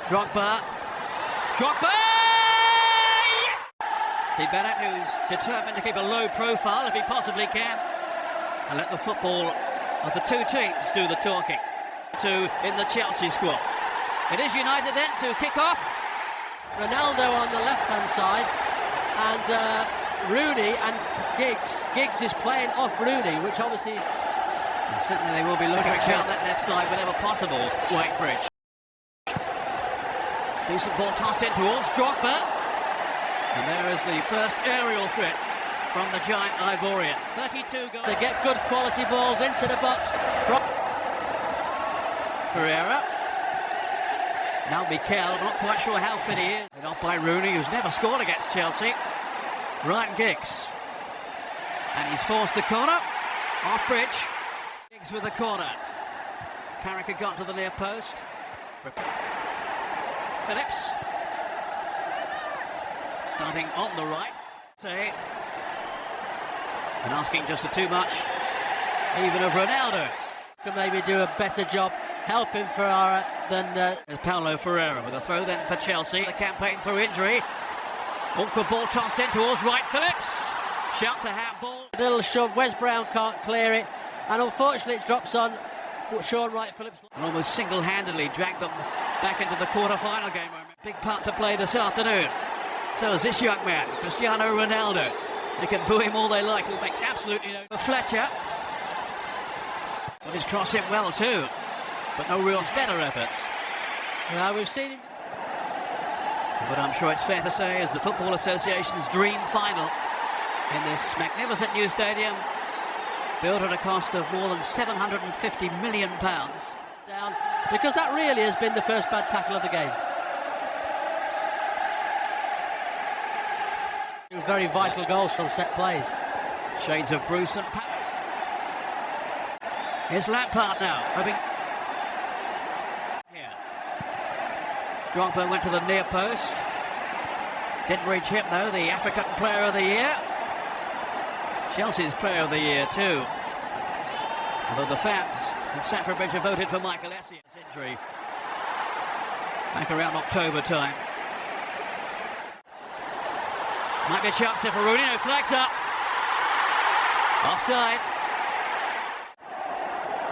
Drogba. Drogba! Yes! Steve Bennett, who's determined to keep a low profile if he possibly can, and let the football of the two teams do the talking. Two in the Chelsea squad. It is United then to kick off. Ronaldo on the left-hand side, and Rooney and Giggs. Giggs is playing off Rooney, which obviously... And certainly they will be looking out that left side whenever possible, Whitebridge. Decent ball tossed in towards Drogba. And there is the first aerial threat from the giant Ivorian. 32 goals. They get good quality balls into the box. Ferreira. Now Mikel, not quite sure how fit he is. And off by Rooney, who's never scored against Chelsea. Ryan Giggs. And he's forced the corner. Off bridge. Giggs with the corner. Carrick got to the near post. Phillips. Starting on the right. Say. And asking just too much, even of Ronaldo. Can maybe do a better job helping Ferreira than... There's Paulo Ferreira with a throw then for Chelsea. The campaign through injury. Awkward ball tossed in towards Wright Phillips. Shout for handball. A little shove. Wes Brown can't clear it. And unfortunately it drops on Sean Wright Phillips. And almost single-handedly dragged them back into the quarter-final game. Big part to play this afternoon. So is this young man, Cristiano Ronaldo. They can boo him all they like. It makes absolutely no... Fletcher. Got his cross in well too. But no real better efforts. Well, we've seen him... But I'm sure it's fair to say, as the Football Association's dream final in this magnificent new stadium, built at a cost of more than £750 million. Down, because that really has been the first bad tackle of the game. Two very vital goals from set plays. Shades of Bruce and Pat. Here's Lampard now, hoping... Here. Drogba went to the near post. Didn't reach him though, the African Player of the Year. Chelsea's Player of the Year too. Although the fans in Stamford Bridge have voted for Michael Essien's injury back around October time. Might be a chance here for Rooney, no flags up. Offside.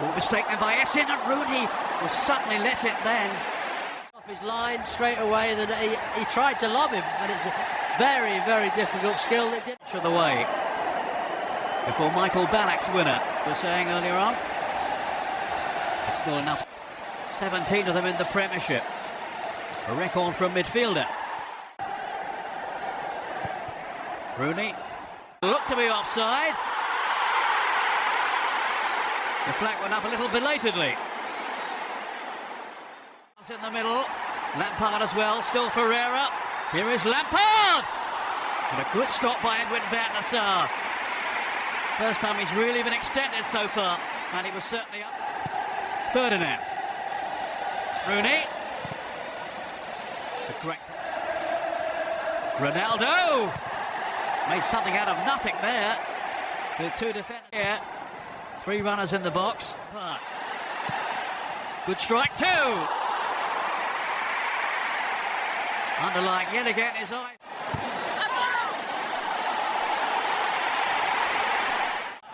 All mistaken by Essien, and Rooney will suddenly let it then. Off his line straight away, then he tried to lob him, and it's a very, very difficult skill that did. To the way. Before Michael Ballack's winner was saying earlier on. It's still enough. 17 of them in the Premiership. A record from midfielder. Rooney looked to be offside. The flag went up a little belatedly. In the middle, Lampard as well, still Ferreira. Here is Lampard! And a good stop by Edwin van der Sar. First time he's really been extended so far, and he was certainly up. Ferdinand. Rooney. It's a great... Ronaldo! Made something out of nothing there. With two defenders here. Three runners in the box. Good strike too. Underlying yet again his eye.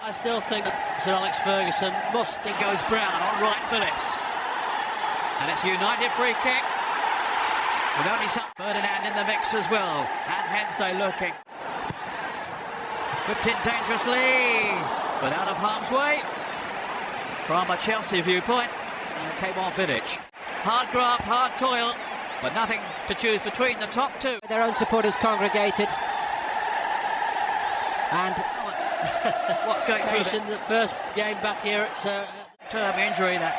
I still think Sir Alex Ferguson must... It goes Brown on Wright Phillips. And it's a United free kick. With only some... Ferdinand in the mix as well. And Hense looking. Whipped in dangerously, but out of harm's way. From a Chelsea viewpoint, and it came off Vidic. Hard graft, hard toil, but nothing to choose between the top two. Their own supporters congregated. And what's going through the first game back here at term injury, that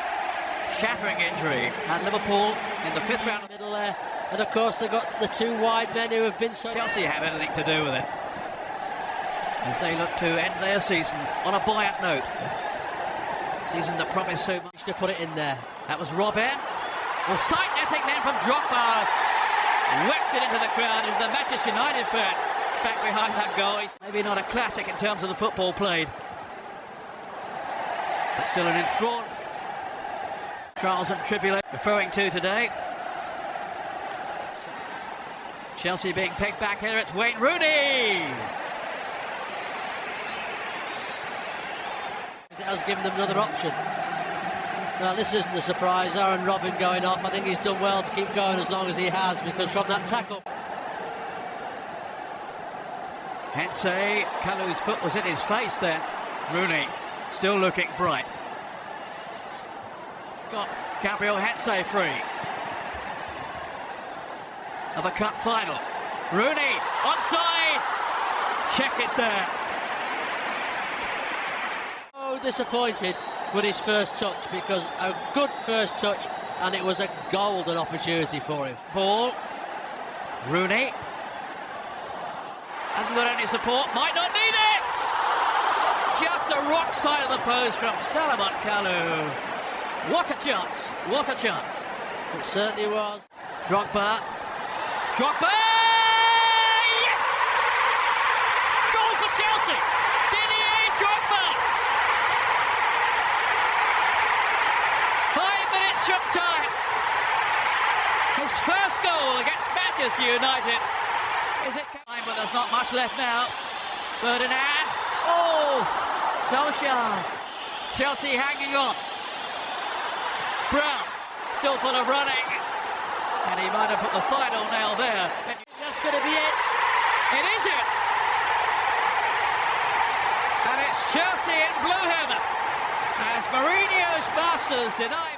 shattering injury, and Liverpool in the fifth round. Middle there, and of course they've got the two wide men who have been so... Chelsea have anything to do with it, as they look to end their season on a buoyant note. Season that promised so much. To put it in there. That was Robin. Well, sight netting then from Drogba. Whacks it into the crowd, into the Manchester United fans back behind that goal. Maybe not a classic in terms of the football played, but still an enthralling trials and tribulations referring to today. Chelsea being pegged back here. It's Wayne Rooney. It has given them another option. Well, this isn't a surprise. Aaron Robin going off. I think he's done well to keep going as long as he has, because from that tackle. Hensey, Kalu's foot was in his face then. Rooney still looking bright. Got Gabriel Hensey free. Of a cup final. Rooney onside. Check, it's there. Oh, disappointed with his first touch, because a good first touch, and it was a golden opportunity for him. Ball. Rooney. Hasn't got any support, might not need it! Just a rock side of the post from Salamat Kalu. What a chance, what a chance. It certainly was. Drogba. Drogba! Yes! Goal for Chelsea! Didier Drogba! 5 minutes from time. His first goal against Manchester United. Is it time? But there's not much left now. Ferdinand. Oh, Solskjaer. Chelsea hanging on. Brown still full of running, and he might have put the final nail there. That's going to be it. It is it. And it's Chelsea in blue heaven as Mourinho's masters deny.